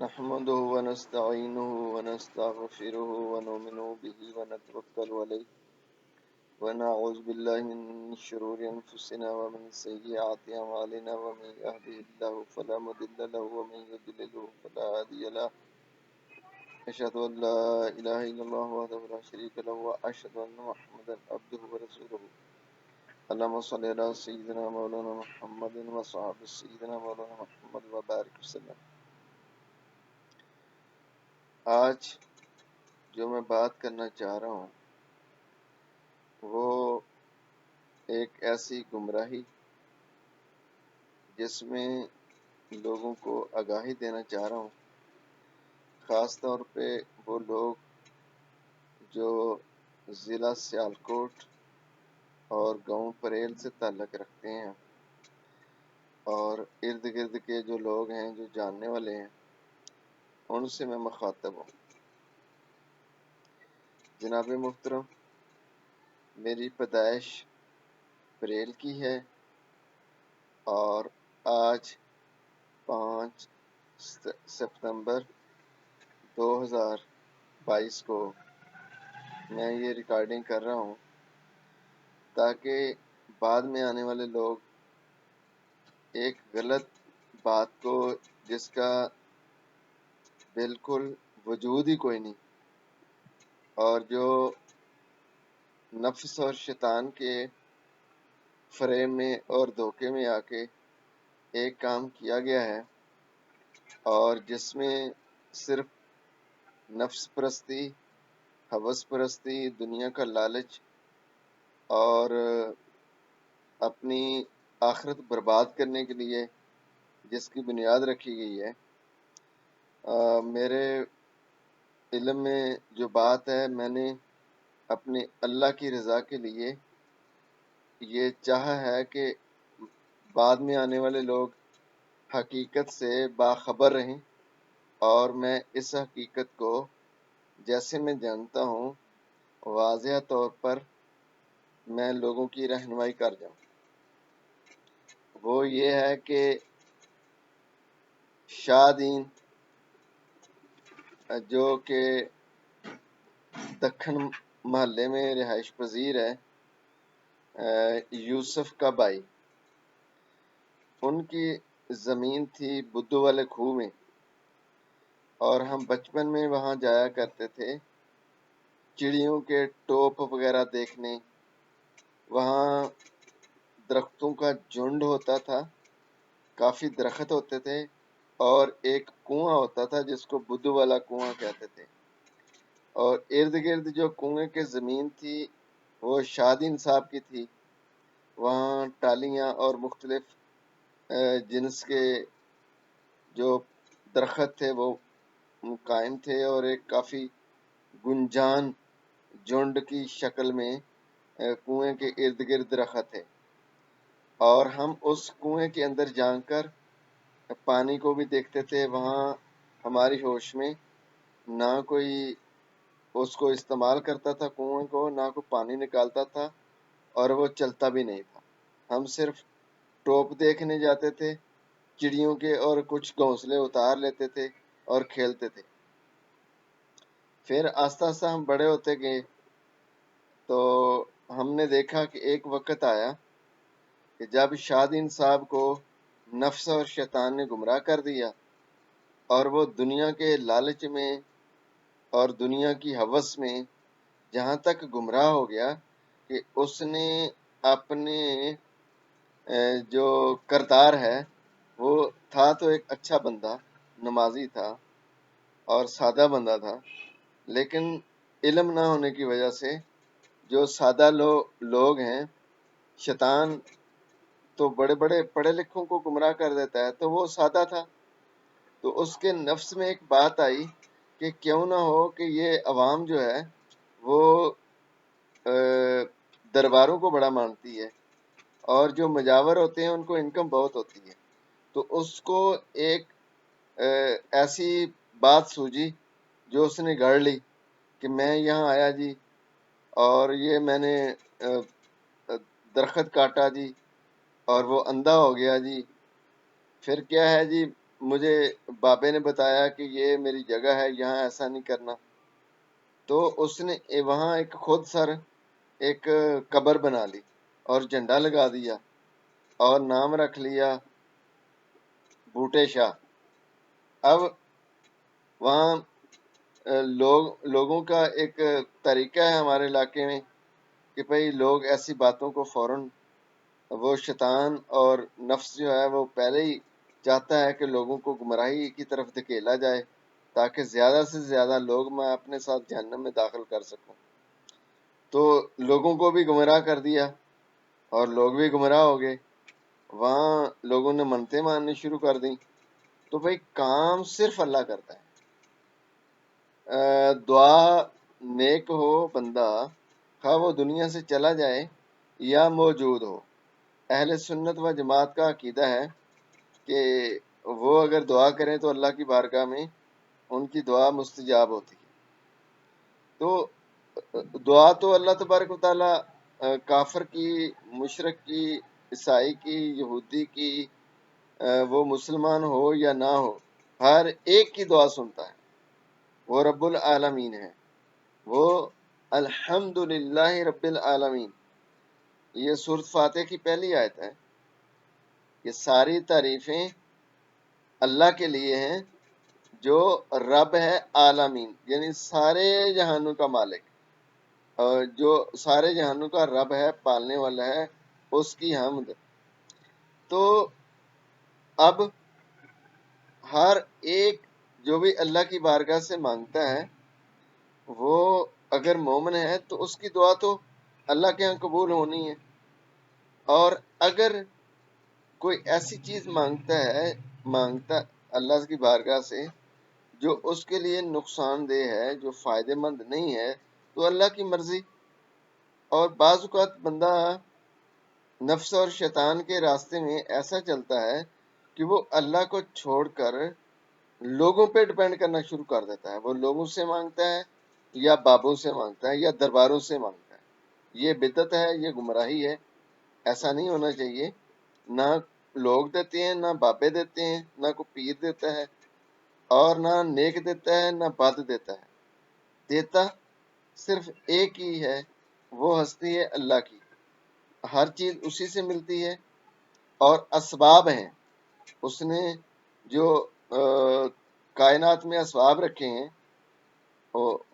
نحمده ونستعينه ونستغفره ونؤمن به ونتوكل عليه ونعوذ بالله من شرور أنفسنا ومن سيئات أعمالنا ومن يهده الله فلا مضل له ومن يضلل فلا هادي له أشهد أن لا إله إلا الله وحده لا شريك له وأشهد أن محمدا عبده ورسوله اللهم صل على سيدنا مولانا محمد وصحبه سيدنا مولانا محمد وبارك وسلم. آج جو میں بات کرنا چاہ رہا ہوں وہ ایک ایسی گمراہی جس میں لوگوں کو آگاہی دینا چاہ رہا ہوں، خاص طور پہ وہ لوگ جو ضلع سیالکوٹ اور گاؤں پریل سے تعلق رکھتے ہیں اور ارد گرد کے جو لوگ ہیں جو جاننے والے ہیں ان سے میں مخاطب ہوں. جناب محترم، میری پیدائش پریل کی ہے اور آج 5 ستمبر 2022 کو میں یہ ریکارڈنگ کر رہا ہوں تاکہ بعد میں آنے والے لوگ ایک غلط بات کو جس کا بالکل وجود ہی کوئی نہیں اور جو نفس اور شیطان کے فریم میں اور دھوکے میں آ کے ایک کام کیا گیا ہے اور جس میں صرف نفس پرستی، ہوس پرستی، دنیا کا لالچ اور اپنی آخرت برباد کرنے کے لیے جس کی بنیاد رکھی گئی ہے. میرے علم میں جو بات ہے، میں نے اپنے اللہ کی رضا کے لیے یہ چاہا ہے کہ بعد میں آنے والے لوگ حقیقت سے باخبر رہیں اور میں اس حقیقت کو جیسے میں جانتا ہوں واضح طور پر میں لوگوں کی رہنمائی کر جاؤں. وہ یہ ہے کہ شاہ دین جو کہ دکن محلے میں رہائش پذیر ہے، یوسف کا بھائی، ان کی زمین تھی بدھو والے کھوہ میں اور ہم بچپن میں وہاں جایا کرتے تھے چڑیوں کے ٹوپ وغیرہ دیکھنے. وہاں درختوں کا جھنڈ ہوتا تھا، کافی درخت ہوتے تھے اور ایک کنواں ہوتا تھا جس کو بدھو والا کنواں کہتے تھے اور ارد گرد جو کنویں کے زمین تھی وہ شادین صاحب کی تھی. وہاں ٹالیاں اور مختلف جنس کے جو درخت تھے وہ قائم تھے اور ایک کافی گنجان جھنڈ کی شکل میں کنویں کے ارد گرد درخت تھے اور ہم اس کنویں کے اندر جا کر پانی کو بھی دیکھتے تھے. وہاں ہماری ہوش میں نہ کوئی اس کو استعمال کرتا تھا کنویں کو، نہ کوئی پانی نکالتا تھا اور وہ چلتا بھی نہیں تھا. ہم صرف ٹوپ دیکھنے جاتے تھے چڑیوں کے اور کچھ گھونسلے اتار لیتے تھے اور کھیلتے تھے. پھر آہستہ آہستہ ہم بڑے ہوتے گئے تو ہم نے دیکھا کہ ایک وقت آیا کہ جب شادین صاحب کو نفس اور شیطان نے گمراہ کر دیا اور وہ دنیا کے لالچ میں اور دنیا کی ہوس میں جہاں تک گمراہ ہو گیا کہ اس نے اپنے جو کردار ہے وہ تھا تو ایک اچھا بندہ، نمازی تھا اور سادہ بندہ تھا، لیکن علم نہ ہونے کی وجہ سے جو سادہ لوگ ہیں، شیطان تو بڑے بڑے پڑھے لکھوں کو گمراہ کر دیتا ہے، تو وہ سادہ تھا. تو اس کے نفس میں ایک بات آئی کہ کیوں نہ ہو کہ یہ عوام جو ہے وہ درباروں کو بڑا مانتی ہے اور جو مجاور ہوتے ہیں ان کو انکم بہت ہوتی ہے. تو اس کو ایک ایسی بات سوجی جو اس نے گڑھ لی کہ میں یہاں آیا جی اور یہ میں نے درخت کاٹا جی اور وہ اندھا ہو گیا جی. پھر کیا ہے جی، مجھے بابے نے بتایا کہ یہ میری جگہ ہے، یہاں ایسا نہیں کرنا، تو اس نے وہاں ایک خود سر ایک قبر بنا لی اور جھنڈا لگا دیا اور نام رکھ لیا بوٹے شاہ۔ اب وہاں لوگوں کا ایک طریقہ ہے ہمارے علاقے میں کہ بھئی لوگ ایسی باتوں کو فوراً، وہ شیطان اور نفس جو ہے وہ پہلے ہی چاہتا ہے کہ لوگوں کو گمراہی کی طرف دھکیلا جائے تاکہ زیادہ سے زیادہ لوگ میں اپنے ساتھ جہنم میں داخل کر سکوں۔ تو لوگوں کو بھی گمراہ کر دیا اور لوگ بھی گمراہ ہو گئے، وہاں لوگوں نے منتیں ماننی شروع کر دیں۔ تو بھئی کام صرف اللہ کرتا ہے۔ دعا نیک ہو بندہ، خواہ وہ دنیا سے چلا جائے یا موجود ہو۔ اہل سنت و جماعت کا عقیدہ ہے کہ وہ اگر دعا کریں تو اللہ کی بارگاہ میں ان کی دعا مستجاب ہوتی ہے۔ تو دعا تو اللہ تبارک و تعالیٰ کافر کی، مشرک کی، عیسائی کی، یہودی کی، وہ مسلمان ہو یا نہ ہو، ہر ایک کی دعا سنتا ہے۔ وہ رب العالمین ہے، وہ الحمدللہ رب العالمین۔ یہ سورۃ فاتح کی پہلی آیت ہے کہ ساری تعریفیں اللہ کے لیے ہیں جو رب ہے عالمین، یعنی سارے جہانوں کا مالک، اور جو سارے جہانوں کا رب ہے، پالنے والا ہے، اس کی حمد۔ تو اب ہر ایک جو بھی اللہ کی بارگاہ سے مانگتا ہے، وہ اگر مومن ہے تو اس کی دعا تو اللہ کے ہاں قبول ہونی ہے، اور اگر کوئی ایسی چیز مانگتا اللہ کی بارگاہ سے جو اس کے لیے نقصان دہ ہے، جو فائدہ مند نہیں ہے، تو اللہ کی مرضی۔ اور بعض اوقات بندہ نفس اور شیطان کے راستے میں ایسا چلتا ہے کہ وہ اللہ کو چھوڑ کر لوگوں پہ ڈپینڈ کرنا شروع کر دیتا ہے۔ وہ لوگوں سے مانگتا ہے یا بابوں سے مانگتا ہے یا درباروں سے مانگتا ہے۔ یہ بدعت ہے، یہ گمراہی ہے، ایسا نہیں ہونا چاہیے۔ نہ لوگ دیتے ہیں، نہ بابے دیتے ہیں، نہ کوئی پیر دیتا ہے، اور نہ نیک دیتا ہے نہ بد دیتا ہے۔ دیتا صرف ایک ہی ہے، وہ ہستی ہے اللہ کی، ہر چیز اسی سے ملتی ہے، اور اسباب ہیں، اس نے جو کائنات میں اسباب رکھے ہیں،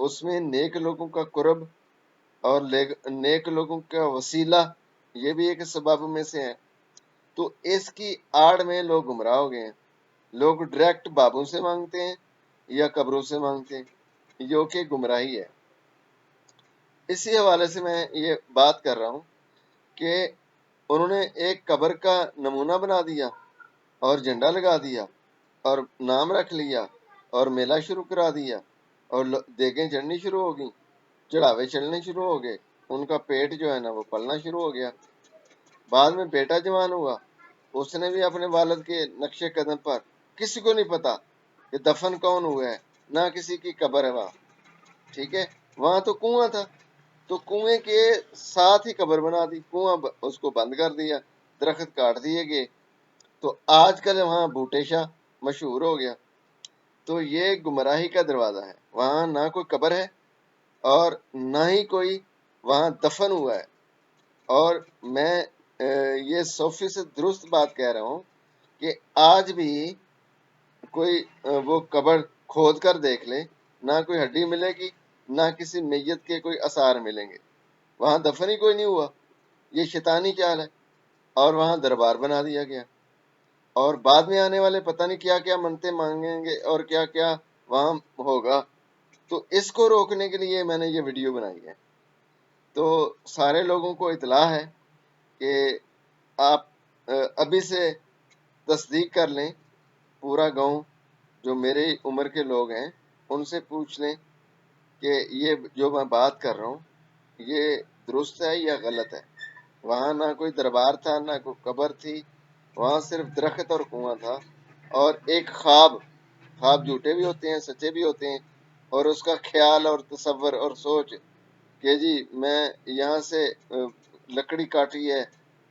اس میں نیک لوگوں کا قرب اور نیک لوگوں کا وسیلہ، یہ بھی ایک سبب میں سے ہے۔ تو اس کی آڑ میں لوگ گمراہ ہو گئے ہیں۔ لوگ ڈائریکٹ بابوں سے مانگتے ہیں یا قبروں سے مانگتے ہیں، جو کہ گمراہی ہے۔ اسی حوالے سے میں یہ بات کر رہا ہوں کہ انہوں نے ایک قبر کا نمونہ بنا دیا اور جھنڈا لگا دیا اور نام رکھ لیا اور میلہ شروع کرا دیا، اور دیگیں چڑھنی شروع ہو گئیں، چڑھاوے چلنے شروع ہو گئے، ان کا پیٹ جو ہے نا وہ پلنا شروع ہو گیا۔ بعد میں بیٹا جوان ہوا، اس نے بھی اپنے والد کے نقش قدم پر، کسی کو نہیں پتا کہ دفن کون ہوا ہے، نہ کسی کی قبر ہے وہاں، ٹھیک ہے۔ وہاں تو کنواں تھا، تو کنویں کے ساتھ ہی قبر بنا دی، کنواں اس کو بند کر دیا، درخت کاٹ دیے گئے، تو آج کل وہاں بوٹے شاہ مشہور ہو گیا۔ تو یہ گمراہی کا دروازہ ہے، وہاں نہ کوئی قبر ہے اور نہ ہی کوئی وہاں دفن ہوا ہے۔ اور میں یہ صوفی سے درست بات کہہ رہا ہوں کہ آج بھی کوئی وہ قبر کھود کر دیکھ لے، نہ کوئی ہڈی ملے گی، نہ کسی میت کے کوئی آثار ملیں گے، وہاں دفن ہی کوئی نہیں ہوا۔ یہ شیطانی چال ہے، اور وہاں دربار بنا دیا گیا، اور بعد میں آنے والے پتہ نہیں کیا کیا منتیں مانگیں گے اور کیا کیا وہاں ہوگا۔ تو اس کو روکنے کے لیے میں نے یہ ویڈیو بنائی ہے۔ تو سارے لوگوں کو اطلاع ہے کہ آپ ابھی سے تصدیق کر لیں، پورا گاؤں جو میرے عمر کے لوگ ہیں ان سے پوچھ لیں کہ یہ جو میں بات کر رہا ہوں یہ درست ہے یا غلط ہے۔ وہاں نہ کوئی دربار تھا، نہ کوئی قبر تھی، وہاں صرف درخت اور کنواں تھا، اور ایک خواب جھوٹے بھی ہوتے ہیں، سچے بھی ہوتے ہیں، اور اس کا خیال اور تصور اور سوچ کہ جی میں یہاں سے لکڑی کاٹی ہے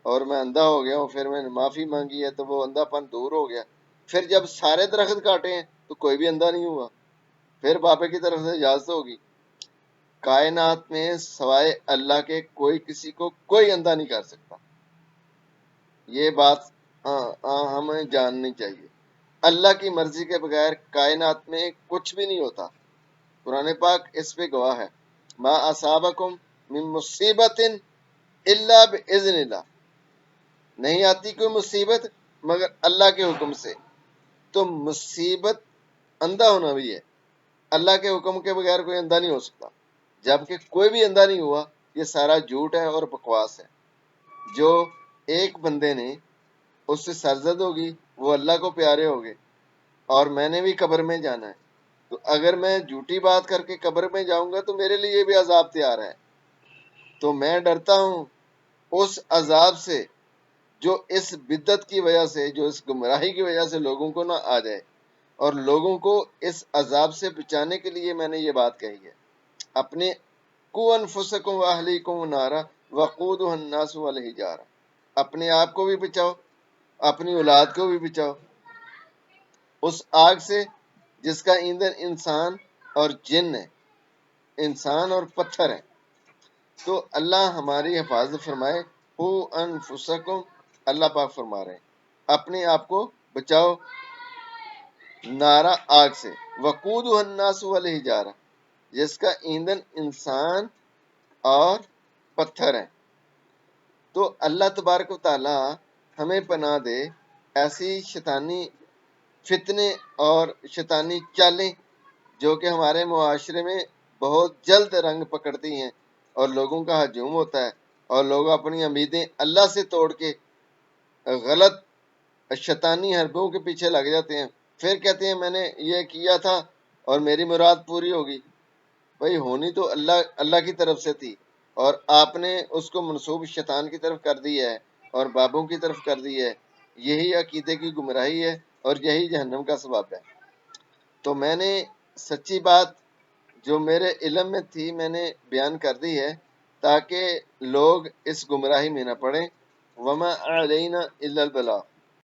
اور میں اندھا ہو گیا ہوں، پھر میں نے معافی مانگی ہے تو وہ اندھا پن دور ہو گیا، پھر جب سارے درخت کاٹے ہیں تو کوئی بھی اندھا نہیں ہوا، پھر باپے کی طرف سے اجازت ہوگی۔ کائنات میں سوائے اللہ کے کوئی کسی کو کوئی اندھا نہیں کر سکتا، یہ بات ہمیں جاننی چاہیے۔ اللہ کی مرضی کے بغیر کائنات میں کچھ بھی نہیں ہوتا، قرآن پاک اس پہ گواہ ہے۔ ما اصابکم من مصیبت الا باذن اللہ، نہیں آتی کوئی مصیبت مگر اللہ کے حکم سے۔ تو مصیبت اندھا ہونا بھی ہے، اللہ کے حکم کے بغیر کوئی اندھا نہیں ہو سکتا، جبکہ کوئی بھی اندھا نہیں ہوا۔ یہ سارا جھوٹ ہے اور بکواس ہے۔ جو ایک بندے نے اس سے سرزد ہوگی وہ اللہ کو پیارے ہوگے، اور میں نے بھی قبر میں جانا ہے، تو اگر میں جھوٹی بات کر کے قبر میں جاؤں گا تو میرے لیے بھی عذاب تیار ہے۔ تو میں ڈرتا ہوں اس عذاب سے جو اس بدعت کی وجہ سے، جو اس گمراہی کی وجہ سے لوگوں کو نہ آ جائے، اور لوگوں کو اس عذاب سے بچانے کے لیے میں نے یہ بات کہی ہے۔ اپنے قُوْ أَنفُسَكُمْ وَأَهْلِيكُمْ نَارًا وَقُودُهَا النَّاسُ وَالْحِجَارَةُ، اپنے آپ کو بھی بچاؤ، اپنی اولاد کو بھی بچاؤ اس آگ سے جس کا ایندھن انسان اور جن ہے، انسان اور پتھر ہے۔ تو اللہ ہماری حفاظت فرمائے۔ قُوْ أَنفُسَكُمْ، اللہ پاک فرما رہے ہیں اپنے آپ کو بچاؤ نارا آگ سے، وقودها الناس والحجارہ، جس کا ایندھن انسان اور پتھر ہیں۔ تو اللہ تبارک و تعالی ہمیں پناہ دے ایسی شیطانی فتنے اور شیطانی چالیں جو کہ ہمارے معاشرے میں بہت جلد رنگ پکڑتی ہیں اور لوگوں کا ہجوم ہوتا ہے، اور لوگ اپنی امیدیں اللہ سے توڑ کے غلط شیطانی حربوں کے پیچھے لگ جاتے ہیں، پھر کہتے ہیں میں نے یہ کیا تھا اور میری مراد پوری ہوگی۔ بھائی ہونی تو اللہ کی طرف سے تھی، اور آپ نے اس کو منسوب شیطان کی طرف کر دی ہے اور بابوں کی طرف کر دی ہے۔ یہی عقیدے کی گمراہی ہے اور یہی جہنم کا سبب ہے۔ تو میں نے سچی بات جو میرے علم میں تھی میں نے بیان کر دی ہے تاکہ لوگ اس گمراہی میں نہ پڑیں۔ وما علینا الا البلاغ۔